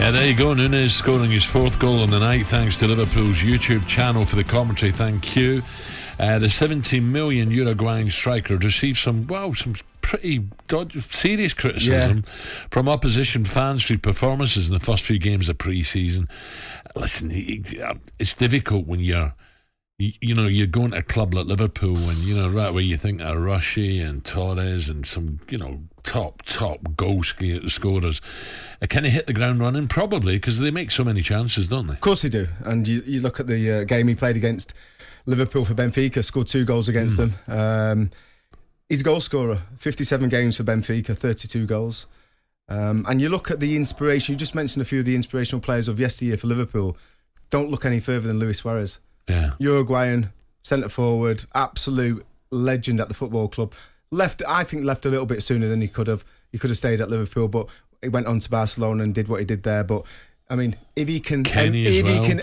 Yeah, there you go. Nunez scoring his 4th goal on the night thanks to Liverpool's YouTube channel for the commentary. Thank you. The 17 million Uruguayan striker received some pretty serious criticism from opposition fans for performances in the first few games of pre-season. Listen, it's difficult when you're going to a club like Liverpool and, right away you think of Rushy and Torres and some, top goal scorers. Can they hit the ground running? Probably, because they make so many chances, don't they? Of course they do. And you look at the game he played against Liverpool for Benfica, scored 2 goals against them. He's a goal scorer, 57 games for Benfica, 32 goals. And you look at the inspiration, you just mentioned a few of the inspirational players of yesteryear for Liverpool. Don't look any further than Luis Suarez. Yeah. Uruguayan, centre forward, absolute legend at the football club. I think left a little bit sooner than he could have. He could have stayed at Liverpool, but he went on to Barcelona and did what he did there. But I mean, if he can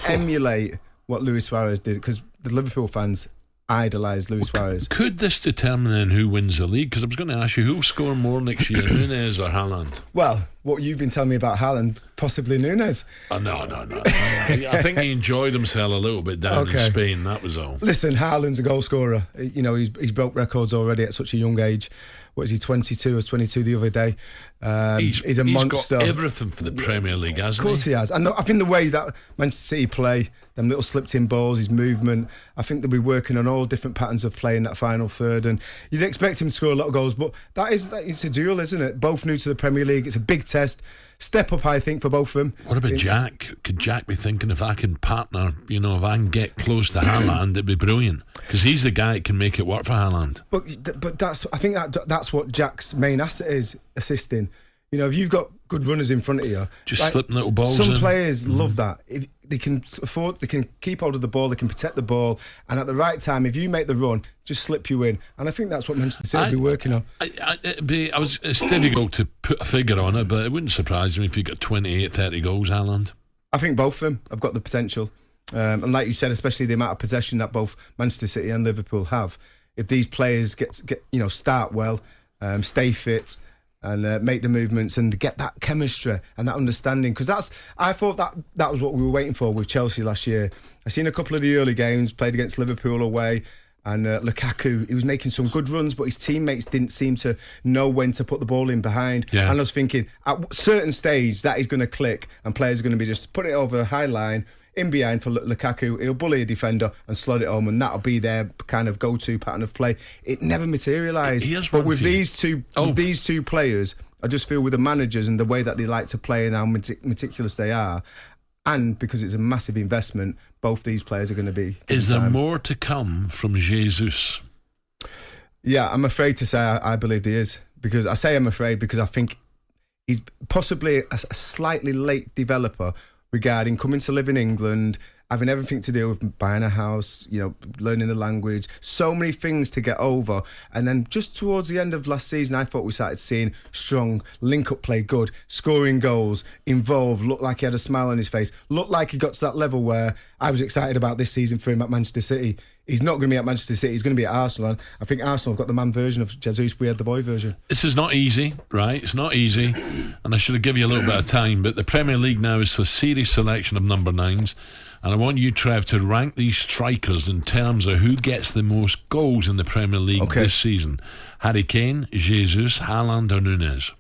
emulate what Luis Suarez did, because the Liverpool fans idolise Luis Suarez. Could this determine then who wins the league? Because I was going to ask you, who'll score more next year, Nunez or Haaland? Well, what you've been telling me about Haaland, possibly Nunez. Oh, no. I think he enjoyed himself a little bit down in Spain, that was all. Listen, Haaland's a goal scorer. He's broke records already at such a young age. What is he, 22 or 22 the other day? He's a monster. He's got everything for the Premier League, hasn't he? Of course he has. And I think the way that Manchester City play, them little slipped-in balls, his movement, I think they'll be working on all different patterns of play in that final third. And you'd expect him to score a lot of goals, but it's a duel, isn't it? Both new to the Premier League. It's a big test. Step up, I think, for both of them. What about Jack? Could Jack be thinking, if I can partner, if I can get close to Haaland, it'd be brilliant? Because he's the guy that can make it work for Haaland. But I think that's what Jack's main asset is, assisting. If you've got good runners in front of you, just slipping little balls some in. Players love that. If they can keep hold of the ball, they can protect the ball, and at the right time, if you make the run, just slip you in. And I think that's what Manchester City will be working on. It's difficult to put a figure on it, but it wouldn't surprise me if you got 28, 30 goals, Haaland. I think both of them have got the potential. And like you said, especially the amount of possession that both Manchester City and Liverpool have. If these players get start well, stay fit, and make the movements and get that chemistry and that understanding, because I thought that was what we were waiting for with Chelsea last year. I seen a couple of the early games, played against Liverpool away, and Lukaku, he was making some good runs, but his teammates didn't seem to know when to put the ball in behind. And I was thinking, at a certain stage, that is going to click and players are going to be just put it over the high line, in behind for Lukaku, he'll bully a defender and slot it home, and that'll be their kind of go-to pattern of play. It never materialised. But with these two players, I just feel with the managers and the way that they like to play and how meticulous they are, and because it's a massive investment, both these players are going to be... Is there more to come from Jesus? Yeah, I'm afraid to say I believe there is. Because I say I'm afraid because I think he's possibly a slightly late developer regarding coming to live in England, having everything to do with buying a house, learning the language, so many things to get over. And then just towards the end of last season, I thought we started seeing strong link-up play, good, scoring goals, involved, looked like he had a smile on his face, looked like he got to that level where I was excited about this season for him at Manchester City. He's not going to be at Manchester City, he's going to be at Arsenal. And I think Arsenal have got the man version of Jesus, we had the boy version. This is not easy, right? It's not easy. And I should have given you a little bit of time, but the Premier League now is a series selection of number 9s. And I want you, Trev, to rank these strikers in terms of who gets the most goals in the Premier League this season. Harry Kane, Jesus, Haaland or Nunez?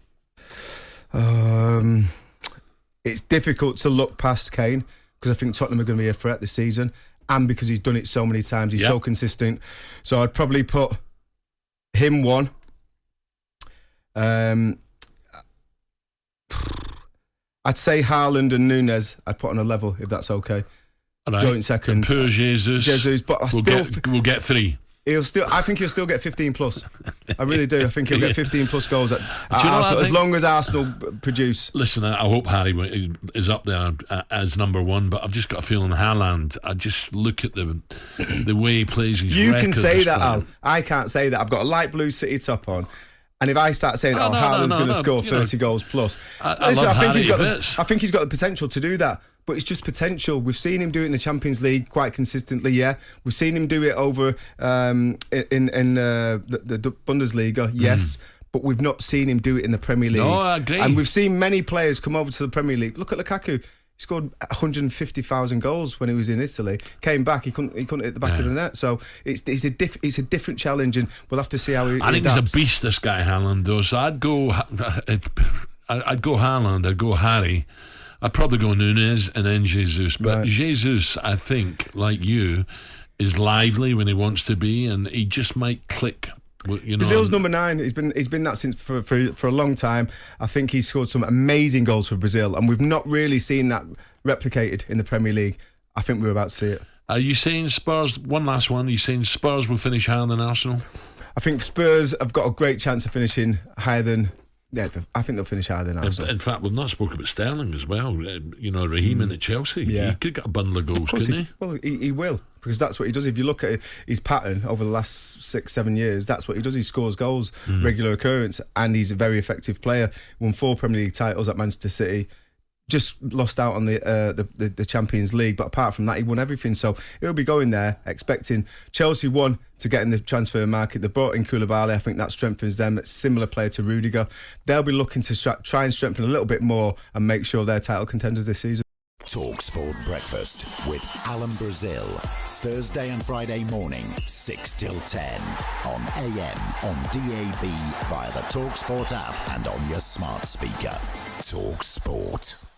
It's difficult to look past Kane because I think Tottenham are going to be a threat this season, and because he's done it so many times, he's so consistent. So I'd probably put him 1. I'd say Haaland and Nunez I'd put on a level, if that's okay. Right. Joint second. And poor Jesus, but we'll get 3. I think he'll still get 15 plus. I really do. I think he'll get 15 plus goals at Arsenal, as long as Arsenal produce. Listen, I hope Harry is up there as number 1, but I've just got a feeling Haaland, I just look at the way he plays his You can say that, Al. I can't say that. I've got a light blue City top on, and if I start saying, Haaland's going to score 30 goals plus, I think he's got the potential to do that. But it's just potential. We've seen him do it in the Champions League quite consistently, We've seen him do it over in the Bundesliga, yes. but we've not seen him do it in the Premier League. No, I agree. And we've seen many players come over to the Premier League. Look at Lukaku. He scored 150,000 goals when he was in Italy. Came back, he couldn't hit the back of the net. So it's a different challenge, and we'll have to see how he I think adapts. he's a beast, this guy Haaland, though. So I'd go Haaland, I'd go Harry, I'd probably go Nunez and then Jesus. But Jesus, I think, like you, is lively when he wants to be, and he just might click. Brazil's number 9. He's been that since for a long time. I think he's scored some amazing goals for Brazil, and we've not really seen that replicated in the Premier League. I think we're about to see it. Are you saying Spurs? One last one. Are you saying Spurs will finish higher than Arsenal? I think Spurs have got a great chance of finishing higher than. Yeah, I think they'll finish higher than Arsenal. In fact, we've not spoken about Sterling as well. Raheem in at Chelsea. Yeah. He could get a bundle of goals, couldn't he? Well, he will, because that's what he does. If you look at his pattern over the last 6-7 years, that's what he does. He scores goals, regular occurrence, and he's a very effective player. Won 4 Premier League titles at Manchester City. Just lost out on the Champions League, but apart from that, he won everything. So he'll be going there expecting Chelsea to get in the transfer market. They brought in Koulibaly. I think that strengthens them. It's a similar player to Rudiger. They'll be looking to try and strengthen a little bit more and make sure they're title contenders this season. talkSPORT Breakfast with Alan Brazil. Thursday and Friday morning, 6 till 10. On AM, on DAB, via the talkSPORT app and on your smart speaker. talkSPORT.